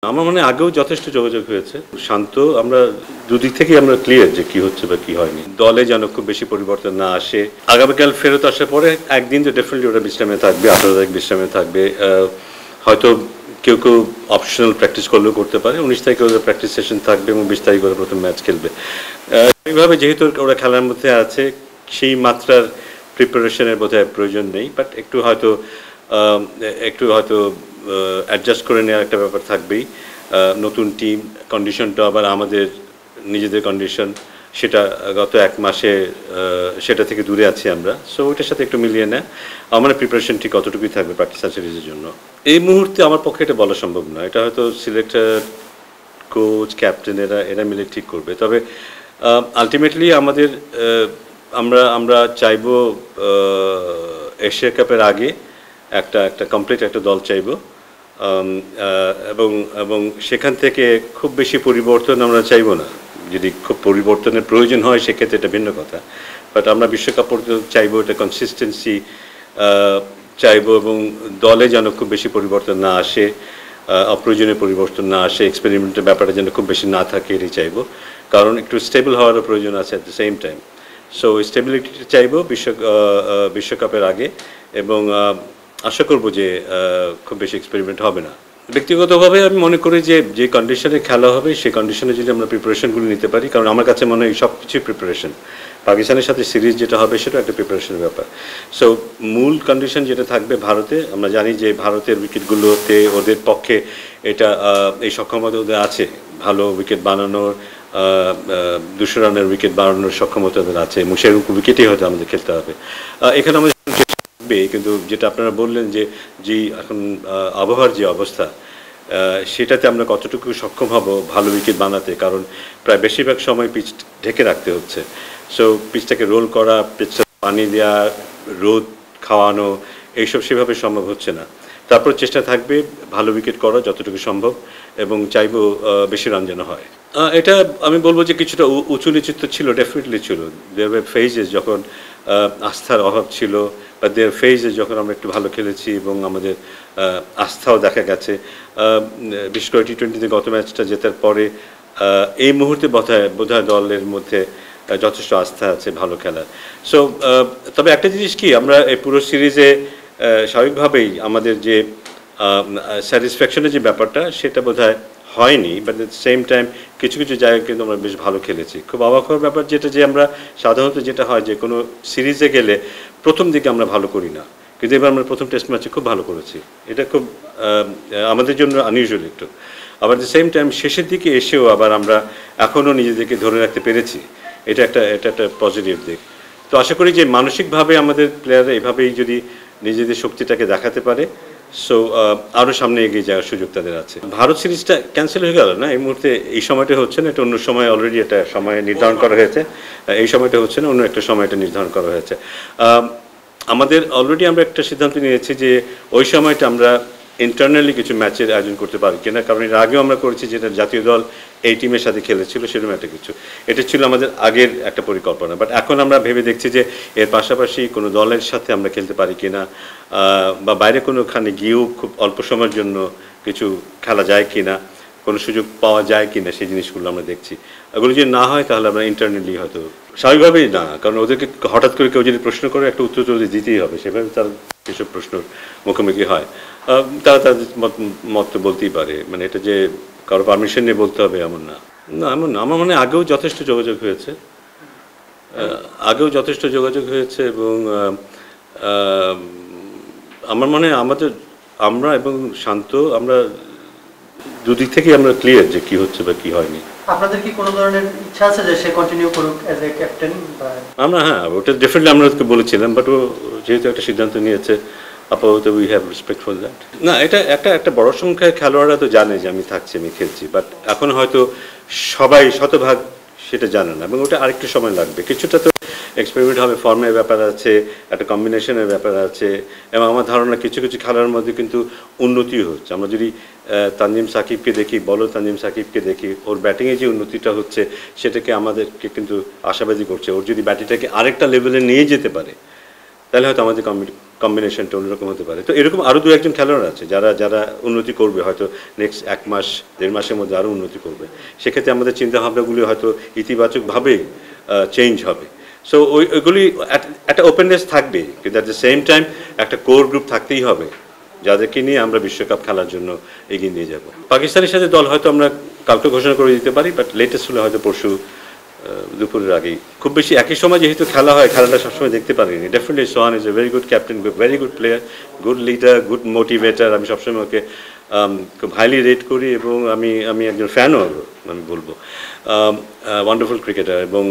আমার মনে হয় আগেও যথেষ্ট যোগাযোগ হয়েছে। শান্ত আমরা দুদিক থেকেই আমরা ক্লিয়ার যে কি হচ্ছে বা কি হয়নি। দলে যেন খুব বেশি পরিবর্তন না আসে। আগামীকাল ফেরত আসার পরে একদিন তো ডেফিনেটলি ওরা বিশ্রামে থাকবে, 18 তারিখ বিশ্রামে থাকবে। হয়তো কেউ কেউ অপশনাল প্র্যাকটিস করলেও করতে পারে। 19 তারিখে ওদের প্র্যাকটিস সেশন থাকবে এবং 20 তারিখে ওরা প্রথম ম্যাচ খেলবে। এইভাবে যেহেতু ওরা খেলার মধ্যে আছে, সেই মাত্রার প্রিপারেশনের বোধহয় প্রয়োজন নেই, বাট একটু হয়তো অ্যাডজাস্ট করে নেওয়ার একটা ব্যাপার থাকবেই। নতুন টিম, কন্ডিশনটা আবার আমাদের নিজেদের কন্ডিশন, সেটা গত এক মাসে সেটা থেকে দূরে আছি আমরা। সো ওইটার সাথে একটু মিলিয়ে নেয় আমার প্রিপারেশন ঠিক কতটুকুই থাকবে পাকিস্তান সিরিজের জন্য। এই মুহূর্তে আমার পক্ষে এটা বলা সম্ভব নয়। এটা হয়তো সিলেক্টর, কোচ, ক্যাপ্টেন এরা মিলে ঠিক করবে। তবে আলটিমেটলি আমাদের আমরা চাইবো এশিয়া কাপের আগে একটা কমপ্লিট একটা দল চাইবো, এবং সেখান থেকে খুব বেশি পরিবর্তন আমরা চাইবো না। যদি খুব পরিবর্তনের প্রয়োজন হয় সেক্ষেত্রে এটা ভিন্ন কথা, বাট আমরা বিশ্বকাপ পর্যন্ত চাইবো, এটা কনসিস্টেন্সি চাইবো, এবং দলে যেন খুব বেশি পরিবর্তন না আসে, অপ্রয়োজনীয় পরিবর্তন না আসে, এক্সপেরিমেন্টের ব্যাপারটা যেন খুব বেশি না থাকে, এটাই চাইবো। কারণ একটু স্টেবল হওয়ারও প্রয়োজন আছে at the same time. So স্টেবিলিটিটা চাইবো বিশ্বকাপের আগে, এবং আশা করবো যে খুব বেশি এক্সপেরিমেন্ট হবে না। ব্যক্তিগতভাবে আমি মনে করি যে কন্ডিশনে খেলা হবে সেই কন্ডিশনে যদি আমরা প্রিপারেশনগুলো নিতে পারি, কারণ আমার কাছে মনে হয় সব কিছুই প্রিপারেশন। পাকিস্তানের সাথে সিরিজ যেটা হবে সেটা একটা প্রিপারেশনের ব্যাপার। সো মূল কন্ডিশন যেটা থাকবে ভারতে, আমরা জানি যে ভারতের উইকেটগুলোতে ওদের পক্ষে এটা এই সক্ষমতা ওদের আছে, ভালো উইকেট বানানোর, 200 রানের উইকেট বানানোর সক্ষমতা ওদের আছে, এবং সেরকম উইকেটেই হয়তো আমাদের খেলতে হবে। এখানে আমাদের কিন্তু যেটা আপনারা বললেন যে এখন আবহাওয়ার যে অবস্থা, সেটাতে আমরা কতটুকু সক্ষম হব ভালো উইকেট বানাতে, কারণ প্রায় বেশিরভাগ সময় পিচ ঢেকে রাখতে হচ্ছে। সো পিচটাকে রোল করা, পিচটা পানি দেওয়া, রোদ খাওয়ানো, এইসব সেভাবে সম্ভব হচ্ছে না। তারপর চেষ্টা থাকবে ভালো উইকেট করা যতটুকু সম্ভব, এবং চাইবো বেশি রান যেন হয়। এটা আমি বলবো যে কিছুটা উঁচু নিচু তো ছিল, ডেফিনেটলি ছিল। দেয়ার ওয়্যার ফেজেস যখন আস্থার অভাব ছিল, বা দেয়ার ফেজেস যখন আমরা একটু ভালো খেলেছি এবং আমাদের আস্থাও দেখা গেছে। বিশেষ করে টি20তে গত ম্যাচটা জেতার পরে এই মুহূর্তে বোধহয় দলের মধ্যে যথেষ্ট আস্থা আছে ভালো খেলার। সো তবে একটা জিনিস কি, আমরা এই পুরো সিরিজে স্বাভাবিকভাবেই আমাদের যে স্যাটিসফ্যাকশনের যে ব্যাপারটা সেটা বোধহয় হয়নি, but at the same time কিছু কিছু জায়গায় কিন্তু আমরা বেশ ভালো খেলেছি। খুব অবাক হওয়ার ব্যাপার যেটা, যে আমরা সাধারণত যেটা হয় যে কোনো সিরিজে গেলে প্রথম দিকে আমরা ভালো করি না, কিন্তু এবার আমরা প্রথম টেস্ট ম্যাচে খুব ভালো করেছি। এটা খুব আমাদের জন্য আনইউজুয়াল একটু। আবার দ্য সেম টাইম শেষের দিকে এসেও আবার আমরা এখনও নিজেদেরকে ধরে রাখতে পেরেছি, এটা একটা পজিটিভ দিক। তো আশা করি যে মানসিকভাবে আমাদের প্লেয়াররা এভাবেই যদি নিজেদের শক্তিটাকে দেখাতে পারে, সো আরও সামনে এগিয়ে যাওয়ার সুযোগ তাদের আছে। ভারত সিরিজটা ক্যান্সেল হয়ে গেল না এই মুহূর্তে, এই সময়টা হচ্ছে না, এটা অন্য সময় অলরেডি একটা সময় নির্ধারণ করা হয়েছে। এই সময়টা হচ্ছে না, অন্য একটা সময়টা নির্ধারণ করা হয়েছে। আমাদের অলরেডি আমরা একটা সিদ্ধান্ত নিয়েছি যে ওই সময়টা আমরা ইন্টারনালি কিছু ম্যাচের আয়োজন করতে পারি কিনা, কারণ এর আগেও আমরা করেছি যেটা জাতীয় দল এই টিমের সাথে খেলেছিল, সেরকম একটা কিছু। এটা ছিল আমাদের আগের একটা পরিকল্পনা, বাট এখন আমরা ভেবে দেখছি যে এর পাশাপাশি কোনো দলের সাথে আমরা খেলতে পারি কিনা, বা বাইরে কোনোখানে গিয়েও খুব অল্প সময়ের জন্য কিছু খেলা যায় কিনা, কোনো সুযোগ পাওয়া যায় কিনা, সেই জিনিসগুলো আমরা দেখছি। এগুলো যদি না হয় তাহলে আমরা ইন্টারনালি হয়তো, স্বাভাবিকভাবেই না, কারণ ওদেরকে হঠাৎ করে কেউ যদি প্রশ্ন করে একটা উত্তর তো দিতেই হবে, সেভাবে তার এসব প্রশ্ন মুখোমুখি হয়। তারা তাদের মত বলতেই পারে, মানে এটা যে কারো পারমিশন নিয়ে বলতে হবে এমন না। এমন না, আমার মনে হয় আগেও যথেষ্ট যোগাযোগ হয়েছে, এবং আমার মনে হয় আমরা এবং শান্ত আমরা দুদিক থেকেই আমরা ক্লিয়ার যে কি হচ্ছে বা কি হয়নি। আপনাদের কি কোনো ধরনের ইচ্ছা আছে যে সে কন্টিনিউ করুক অ্যাজ এ ক্যাপ্টেন? আমরা ওটা ডেফিনেটলি আমরা ওকে বলেছিলাম, বাট ও যেহেতু একটা সিদ্ধান্ত নিয়েছে, আপাতত we have respect for that. না, এটা একটা বড় সংখ্যায় খেলোয়াড়রা তো জানে যে আমি থাকছি, আমি খেলছি, বাট এখন হয়তো সবাই শতভাগ সেটা জানে না, এবং ওটা আরেকটু সময় লাগবে। কিছুটা তো এক্সপেরিমেন্ট হবে, ফর্মের ব্যাপার আছে, একটা কম্বিনেশনের ব্যাপার আছে, এবং আমার ধারণা কিছু কিছু খেলার মধ্যে কিন্তু উন্নতিও হচ্ছে। আমরা যদি তানজিম সাকিবকে দেখি, তানজিম সাকিবকে দেখি, ওর ব্যাটিংয়ে যে উন্নতিটা হচ্ছে সেটাকে আমাদেরকে কিন্তু আশাবাদী করছে। ওর যদি ব্যাটিংটাকে আরেকটা লেভেলে নিয়ে যেতে পারে তাহলে হয়তো আমাদের কম্বিনেশনটা অন্যরকম হতে পারে। তো এরকম আরও দু একজন খেলোয়াড় আছে যারা যারা উন্নতি করবে, হয়তো নেক্সট 1 মাস 1.5 মাসের মধ্যে আরও উন্নতি করবে। সেক্ষেত্রে আমাদের চিন্তাভাবনাগুলি হয়তো ইতিবাচকভাবে চেঞ্জ হবে। সো ওইগুলি একটা ওপেননেস থাকবে, কিন্তু অ্যাট দ্য সেম টাইম একটা কোর গ্রুপ থাকতেই হবে যাদেরকে নিয়ে আমরা বিশ্বকাপ খেলার জন্য এগিয়ে নিয়ে যাব। পাকিস্তানের সাথে দল হয়তো আমরা কালকে ঘোষণা করে দিতে পারি, বাট লেটেস্ট হলে হয়তো পরশু দুপুরের আগেই। খুব বেশি একই সময় যেহেতু খেলা হয়, খেলাটা সবসময় দেখতে পারিনি। Definitely Sohan is a very good captain, very good player, good leader, good motivator. আমি সবসময় ওকে খুব হাইলি রেট করি এবং আমি একজন ফ্যানও আমি বলবো। ওয়ান্ডারফুল ক্রিকেটার, এবং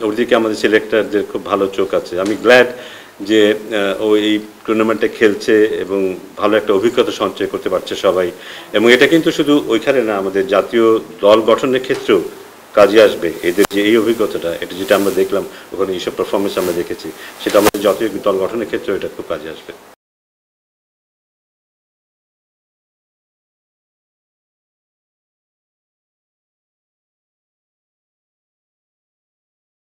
ওর দিকে আমাদের সিলেক্টরদের খুব ভালো চোখ আছে। আমি গ্ল্যাড যে ও এই টুর্নামেন্টে খেলছে এবং ভালো একটা অভিজ্ঞতা সঞ্চয় করতে পারছে সবাই। এবং এটা কিন্তু শুধু ওইখানে না, আমাদের জাতীয় দল গঠনের ক্ষেত্রেও কাজে আসবে। এদের যে এই অভিজ্ঞতাটা, এটা যেটা আমরা দেখলাম ওখানে এইসব পারফরমেন্স আমরা দেখেছি, সেটা আমাদের জাতীয় দল গঠনের ক্ষেত্রেও এটা খুব কাজে আসবে।